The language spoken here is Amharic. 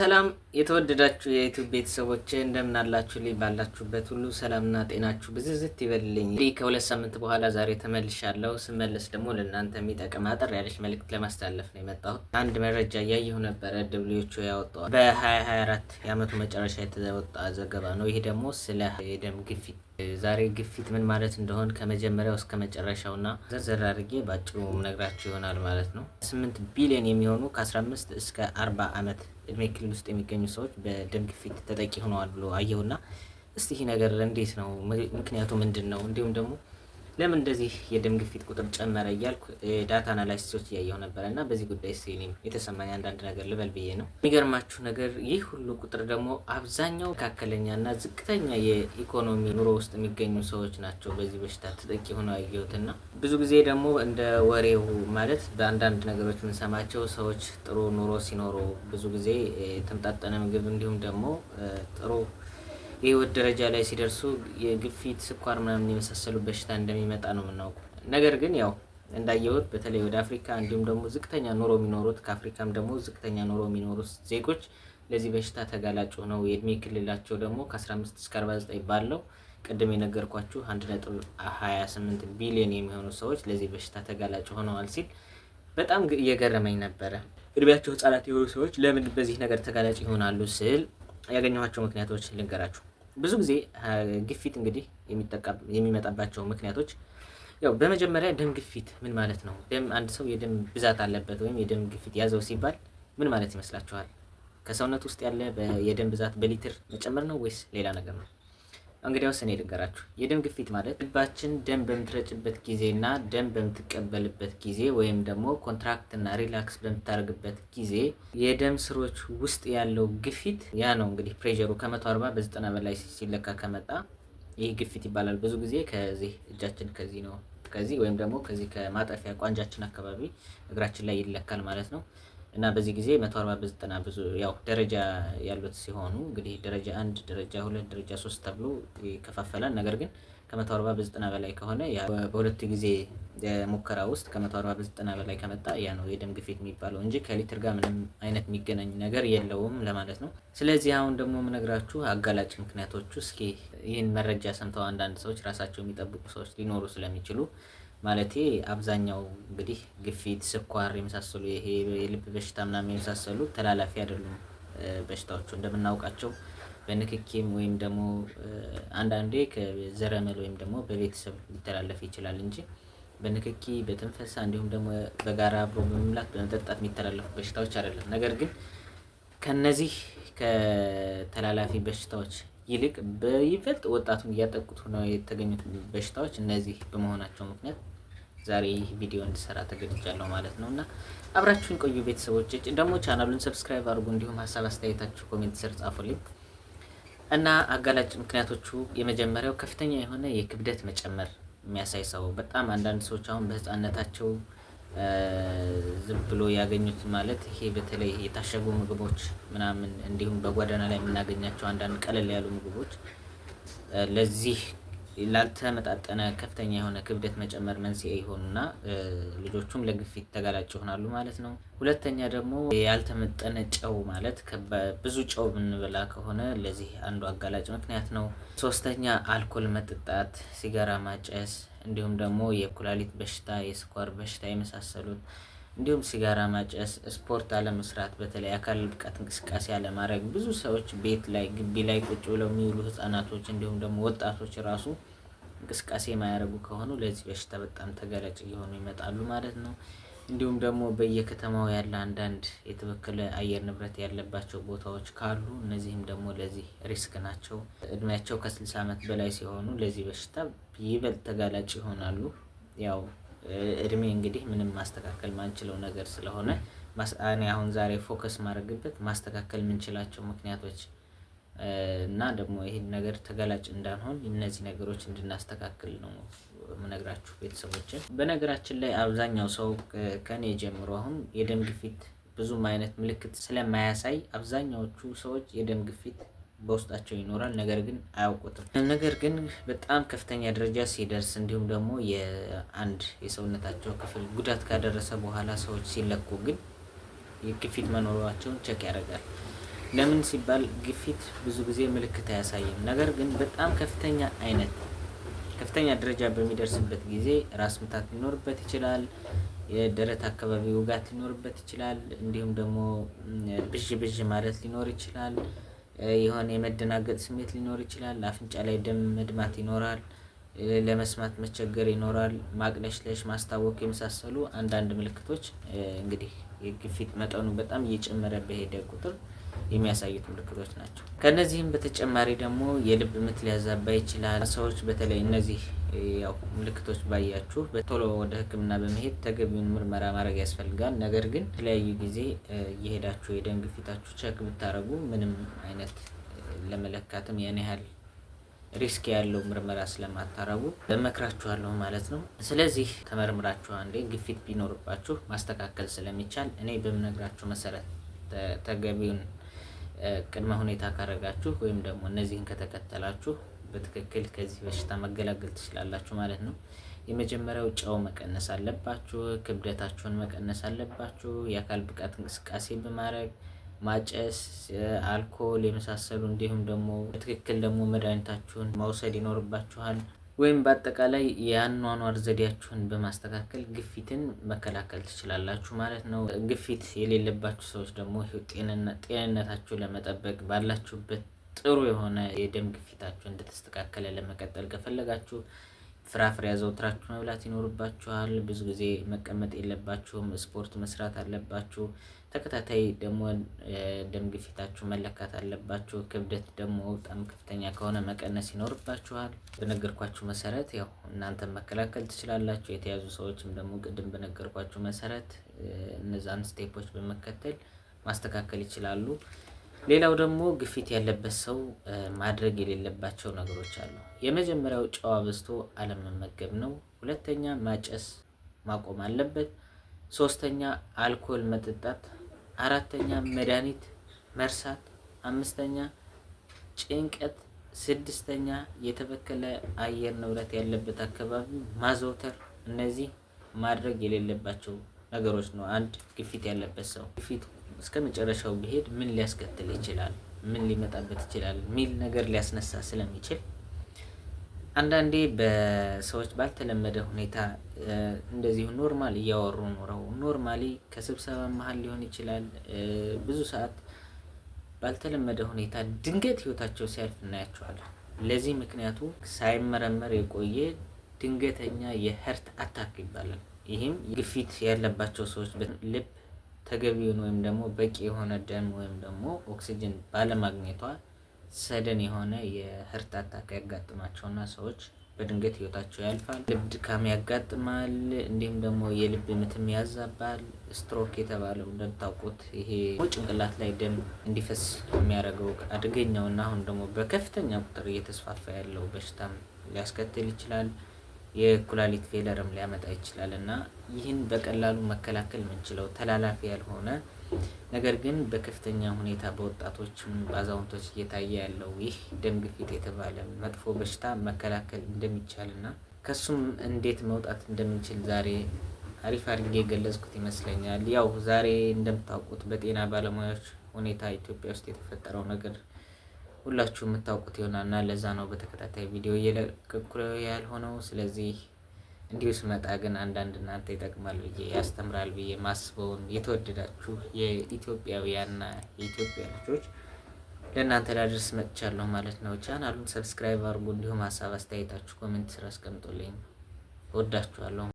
ሰላም የተወደዳችሁ የዩቲዩብ ቤተሰቦች እንደምን አላችሁልኝ? ባላችሁበት ሁሉ ሰላምና ጤናችሁ ብዝዝት ይበልልኝ። እንግዲህ ከሁለት ሳምንት በኋላ ዛሬ ተመልሻለሁ። ስመለስ ደግሞ ለእናንተ የሚጠቅም አጠር ያለች መልእክት ለማስተላለፍ ነው የመጣሁት። አንድ መረጃ እያየሁ ነበረ። ደብሊውኤችኦ ያወጣው በ2024 የዓመቱ መጨረሻ የተወጣ ዘገባ ነው። ይሄ ደግሞ ስለ የደም ግፊት ዛሬ ግፊት ምን ማለት እንደሆነ ከመጀመሪያው እስከ መጨረሻውና ዘርዘር አድርጌ ባጭሩ ነግራችሁ ይሆናል ማለት ነው። 8 ቢሊዮን የሚሆኑ ከ15 እስከ 40 ዓመት እድሜ ክልል ውስጥ የሚገኙ ሰዎች በደም ግፊት ተጠቂ ሆነዋል ብሎ አየሁና እስቲ ይሄ ነገር እንዴት ነው? ምክንያቱ ምንድን ነው? እንዲሁም ደግሞ ለምን እንደዚህ የደም ግፊት ቁጥር ጨመረ እያልኩ ዳታ አናላይሲሶች እያየሁ ነበረ እና በዚህ ጉዳይ እስቲ እኔም የተሰማኝ አንዳንድ ነገር ልበል ብዬ ነው። የሚገርማችሁ ነገር ይህ ሁሉ ቁጥር ደግሞ አብዛኛው መካከለኛና ዝቅተኛ የኢኮኖሚ ኑሮ ውስጥ የሚገኙ ሰዎች ናቸው በዚህ በሽታ ተጠቂ ሆነው ያየሁትና ብዙ ጊዜ ደግሞ እንደ ወሬው ማለት በአንዳንድ ነገሮች የምንሰማቸው ሰዎች ጥሩ ኑሮ ሲኖሩ ብዙ ጊዜ የተመጣጠነ ምግብ እንዲሁም ደግሞ ጥሩ የህይወት ደረጃ ላይ ሲደርሱ የግፊት፣ ስኳር ምናምን የመሳሰሉ በሽታ እንደሚመጣ ነው የምናውቀው። ነገር ግን ያው እንዳየሁት በተለይ ወደ አፍሪካ እንዲሁም ደግሞ ዝቅተኛ ኑሮ የሚኖሩት ከአፍሪካም ደግሞ ዝቅተኛ ኑሮ የሚኖሩት ዜጎች ለዚህ በሽታ ተጋላጭ ሆነው የእድሜ ክልላቸው ደግሞ ከ15 እስከ 49 ባለው ቅድም የነገርኳችሁ 1.28 ቢሊዮን የሚሆኑ ሰዎች ለዚህ በሽታ ተጋላጭ ሆነዋል ሲል በጣም እየገረመኝ ነበረ። እድሜያቸው ህጻናት የሆኑ ሰዎች ለምን በዚህ ነገር ተጋላጭ ይሆናሉ ስል ያገኘኋቸው ምክንያቶች ልንገራችሁ። ብዙ ጊዜ ግፊት እንግዲህ የሚመጣባቸው ምክንያቶች ያው በመጀመሪያ ደም ግፊት ምን ማለት ነው? አንድ ሰው የደም ብዛት አለበት ወይም የደም ግፊት ያዘው ሲባል ምን ማለት ይመስላችኋል? ከሰውነት ውስጥ ያለ የደም ብዛት በሊትር መጨመር ነው ወይስ ሌላ ነገር ነው? እንግዲያውስ እኔ ልንገራችሁ። የደም ግፊት ማለት ልባችን ደም በምትረጭበት ጊዜና ደም በምትቀበልበት ጊዜ ወይም ደግሞ ኮንትራክት እና ሪላክስ በምታደርግበት ጊዜ የደም ስሮች ውስጥ ያለው ግፊት ያ ነው። እንግዲህ ፕሬሸሩ ከ140 በ90 በላይ ሲለካ ከመጣ ይህ ግፊት ይባላል። ብዙ ጊዜ ከዚህ እጃችን ከዚህ ነው ከዚህ ወይም ደግሞ ከዚህ ከማጠፊያ ቋንጃችን አካባቢ እግራችን ላይ ይለካል ማለት ነው። እና በዚህ ጊዜ 140 በ90 ብዙ ያው ደረጃ ያሉት ሲሆኑ እንግዲህ ደረጃ 1 ደረጃ 2 ደረጃ 3 ተብሎ ይከፋፈላል። ነገር ግን ከ140 በ90 በላይ ከሆነ ያ በሁለት ጊዜ ሙከራ ውስጥ ከ140 በ90 በላይ ከመጣ ያ ነው የደም ግፊት የሚባለው እንጂ ከሊትር ጋር ምንም አይነት የሚገናኝ ነገር የለውም ለማለት ነው። ስለዚህ አሁን ደግሞ የምነግራችሁ አጋላጭ ምክንያቶቹ እስኪ ይህን መረጃ ሰምተው አንዳንድ ሰዎች ራሳቸው የሚጠብቁ ሰዎች ሊኖሩ ስለሚችሉ ማለቴ አብዛኛው እንግዲህ ግፊት፣ ስኳር የመሳሰሉ ይሄ የልብ በሽታ ምናምን የመሳሰሉ ተላላፊ አይደሉም በሽታዎቹ እንደምናውቃቸው በንክኪም ወይም ደግሞ አንዳንዴ ከዘረመል ወይም ደግሞ በቤተሰብ ሊተላለፍ ይችላል እንጂ በንክኪ፣ በትንፈሳ እንዲሁም ደግሞ በጋራ አብሮ በመብላት በመጠጣት የሚተላለፉ በሽታዎች አይደለም። ነገር ግን ከነዚህ ከተላላፊ በሽታዎች ይልቅ በይበልጥ ወጣቱን እያጠቁት ሆነው የተገኙት በሽታዎች እነዚህ በመሆናቸው ምክንያት ዛሬ ይህ ቪዲዮ እንድሰራ ተገድጃለሁ ማለት ነው። እና አብራችሁን ቆዩ ቤተሰቦች። ደግሞ ቻናሉን ሰብስክራይብ አድርጉ፣ እንዲሁም ሀሳብ አስተያየታችሁ ኮሜንት ስር ጻፉልኝ። እና አጋላጭ ምክንያቶቹ የመጀመሪያው ከፍተኛ የሆነ የክብደት መጨመር የሚያሳይ ሰው በጣም አንዳንድ ሰዎች አሁን በህፃነታቸው ዝም ብሎ ያገኙት ማለት ይሄ በተለይ የታሸጉ ምግቦች ምናምን እንዲሁም በጓዳና ላይ የምናገኛቸው አንዳንድ ቀለል ያሉ ምግቦች ለዚህ ላልተመጣጠነ ከፍተኛ የሆነ ክብደት መጨመር መንስኤ ይሆኑና ልጆቹም ለግፊት ተጋላጭ ይሆናሉ ማለት ነው። ሁለተኛ ደግሞ ያልተመጠነ ጨው ማለት ብዙ ጨው ብንበላ ከሆነ ለዚህ አንዱ አጋላጭ ምክንያት ነው። ሶስተኛ አልኮል መጠጣት፣ ሲጋራ ማጨስ እንዲሁም ደግሞ የኩላሊት በሽታ፣ የስኳር በሽታ የመሳሰሉት እንዲሁም ሲጋራ ማጨስ፣ ስፖርት አለመስራት፣ በተለይ አካል ብቃት እንቅስቃሴ አለማድረግ። ብዙ ሰዎች ቤት ላይ ግቢ ላይ ቁጭ ብለው የሚውሉ ህጻናቶች እንዲሁም ደግሞ ወጣቶች ራሱ እንቅስቃሴ የማያደርጉ ከሆኑ ለዚህ በሽታ በጣም ተጋላጭ እየሆኑ ይመጣሉ ማለት ነው። እንዲሁም ደግሞ በየከተማው ያለ አንዳንድ የተበከለ አየር ንብረት ያለባቸው ቦታዎች ካሉ እነዚህም ደግሞ ለዚህ ሪስክ ናቸው። እድሜያቸው ከ60 ዓመት በላይ ሲሆኑ ለዚህ በሽታ ይበልጥ ተጋላጭ ይሆናሉ። ያው እድሜ እንግዲህ ምንም ማስተካከል ማንችለው ነገር ስለሆነ እኔ አሁን ዛሬ ፎከስ ማድረግበት ማስተካከል የምንችላቸው ምክንያቶች እና ደግሞ ይሄን ነገር ተጋላጭ እንዳንሆን እነዚህ ነገሮች እንድናስተካክል ነው የምነግራችሁ ቤተሰቦችን። በነገራችን ላይ አብዛኛው ሰው ከኔ ጀምሮ አሁን የደም ግፊት ብዙም አይነት ምልክት ስለማያሳይ አብዛኛዎቹ ሰዎች የደም ግፊት በውስጣቸው ይኖራል፣ ነገር ግን አያውቁትም። ነገር ግን በጣም ከፍተኛ ደረጃ ሲደርስ እንዲሁም ደግሞ የአንድ የሰውነታቸው ክፍል ጉዳት ካደረሰ በኋላ ሰዎች ሲለኩ ግን የግፊት መኖራቸውን ቼክ ያደርጋል። ለምን ሲባል ግፊት ብዙ ጊዜ ምልክት አያሳይም። ነገር ግን በጣም ከፍተኛ ደረጃ በሚደርስበት ጊዜ ራስ ምታት ሊኖርበት ይችላል። የደረት አካባቢ ውጋት ሊኖርበት ይችላል። እንዲሁም ደግሞ ብዥ ማለት ሊኖር ይችላል። የሆነ የመደናገጥ ስሜት ሊኖር ይችላል። አፍንጫ ላይ ደም መድማት ይኖራል። ለመስማት መቸገር ይኖራል። ማቅለሽለሽ፣ ማስታወክ የመሳሰሉ አንዳንድ ምልክቶች እንግዲህ የግፊት መጠኑ በጣም እየጨመረ በሄደ ቁጥር የሚያሳዩት ምልክቶች ናቸው። ከነዚህም በተጨማሪ ደግሞ የልብ ምት ሊያዛባ ይችላል። ሰዎች በተለይ እነዚህ ያው ምልክቶች ባያችሁ በቶሎ ወደ ሕክምና በመሄድ ተገቢውን ምርመራ ማድረግ ያስፈልጋል። ነገር ግን የተለያዩ ጊዜ እየሄዳችሁ የደም ግፊታችሁ ቸክ ብታደርጉ ምንም አይነት ለመለካትም ያን ያህል ሪስክ ያለው ምርመራ ስለማታረጉ እመክራችኋለሁ ማለት ነው። ስለዚህ ተመርምራችሁ አንዴ ግፊት ቢኖርባችሁ ማስተካከል ስለሚቻል እኔ በምነግራችሁ መሰረት ተገቢውን ቅድመ ሁኔታ ካረጋችሁ ወይም ደግሞ እነዚህን ከተከተላችሁ በትክክል ከዚህ በሽታ መገላገል ትችላላችሁ ማለት ነው። የመጀመሪያው ጨው መቀነስ አለባችሁ። ክብደታችሁን መቀነስ አለባችሁ። የአካል ብቃት እንቅስቃሴ በማድረግ ማጨስ፣ አልኮል የመሳሰሉ እንዲሁም ደግሞ በትክክል ደግሞ መድኃኒታችሁን መውሰድ ይኖርባችኋል። ወይም በአጠቃላይ የአኗኗር ዘዴያችሁን በማስተካከል ግፊትን መከላከል ትችላላችሁ ማለት ነው። ግፊት የሌለባችሁ ሰዎች ደግሞ ጤንነታችሁን ለመጠበቅ ባላችሁበት ጥሩ የሆነ የደም ግፊታችሁ እንደተስተካከለ ለመቀጠል ከፈለጋችሁ ፍራፍሬ አዘውትራችሁ መብላት ይኖርባችኋል። ብዙ ጊዜ መቀመጥ የለባችሁም። ስፖርት መስራት አለባችሁ። ተከታታይ ደግሞ ደም ግፊታችሁ መለካት አለባችሁ። ክብደት ደግሞ በጣም ከፍተኛ ከሆነ መቀነስ ይኖርባችኋል። በነገርኳችሁ መሰረት ያው እናንተ መከላከል ትችላላችሁ። የተያዙ ሰዎችም ደግሞ ቅድም በነገርኳችሁ መሰረት እነዛን ስቴፖች በመከተል ማስተካከል ይችላሉ። ሌላው ደግሞ ግፊት ያለበት ሰው ማድረግ የሌለባቸው ነገሮች አሉ። የመጀመሪያው ጨው አብዝቶ አለመመገብ ነው። ሁለተኛ ማጨስ ማቆም አለበት። ሶስተኛ አልኮል መጠጣት። አራተኛ መድኃኒት መርሳት። አምስተኛ ጭንቀት። ስድስተኛ የተበከለ አየር ንብረት ያለበት አካባቢ ማዘውተር። እነዚህ ማድረግ የሌለባቸው ነገሮች ነው። አንድ ግፊት ያለበት ሰው ግፊት እስከ መጨረሻው ቢሄድ ምን ሊያስከትል ይችላል፣ ምን ሊመጣበት ይችላል ሚል ነገር ሊያስነሳ ስለሚችል አንዳንዴ በሰዎች ባልተለመደ ሁኔታ እንደዚሁ ኖርማል እያወሩ ኖረው ኖርማሊ ከስብሰባ መሀል ሊሆን ይችላል ብዙ ሰዓት ባልተለመደ ሁኔታ ድንገት ህይወታቸው ሲያልፍ እናያቸዋለን። ለዚህ ምክንያቱ ሳይመረመር የቆየ ድንገተኛ የሀርት አታክ ይባላል። ይህም ግፊት ያለባቸው ሰዎች ልብ ተገቢውን ወይም ደግሞ በቂ የሆነ ደም ወይም ደግሞ ኦክሲጅን ባለማግኘቷ ሰደን የሆነ የሀርት አታክ ያጋጥማቸውና ሰዎች በድንገት ህይወታቸው ያልፋል። ልብ ድካም ያጋጥማል። እንዲሁም ደግሞ የልብ ምትም ያዛባል። ስትሮክ የተባለው እንደምታውቁት ይሄ ጭንቅላት ላይ ደም እንዲፈስ የሚያደርገው አደገኛውና አሁን ደግሞ በከፍተኛ ቁጥር እየተስፋፋ ያለው በሽታም ሊያስከትል ይችላል። የኩላሊት ፌለርም ሊያመጣ ይችላል እና ይህን በቀላሉ መከላከል የምንችለው ተላላፊ ያልሆነ ነገር ግን በከፍተኛ ሁኔታ በወጣቶችም በአዛውንቶች እየታየ ያለው ይህ ደም ግፊት የተባለ መጥፎ በሽታ መከላከል እንደሚቻልና ከሱም እንዴት መውጣት እንደምንችል ዛሬ አሪፍ አድርጌ የገለጽኩት ይመስለኛል። ያው ዛሬ እንደምታውቁት በጤና ባለሙያዎች ሁኔታ ኢትዮጵያ ውስጥ የተፈጠረው ነገር ሁላችሁ የምታውቁት ይሆናልና ለዛ ነው በተከታታይ ቪዲዮ እየለቀቅኩ ያልሆነው። ስለዚህ እንዲሁ ስመጣ ግን አንዳንድ እናንተ ይጠቅማል ብዬ ያስተምራል ብዬ ማስበውን የተወደዳችሁ የኢትዮጵያውያንና የኢትዮጵያ ልጆች ለእናንተ ላድርስ መጥቻለሁ ማለት ነው። ቻናሉን ሰብስክራይብ አድርጉ። እንዲሁም ሀሳብ አስተያየታችሁ ኮሜንት ስራ አስቀምጡልኝ። እወዳችኋለሁ።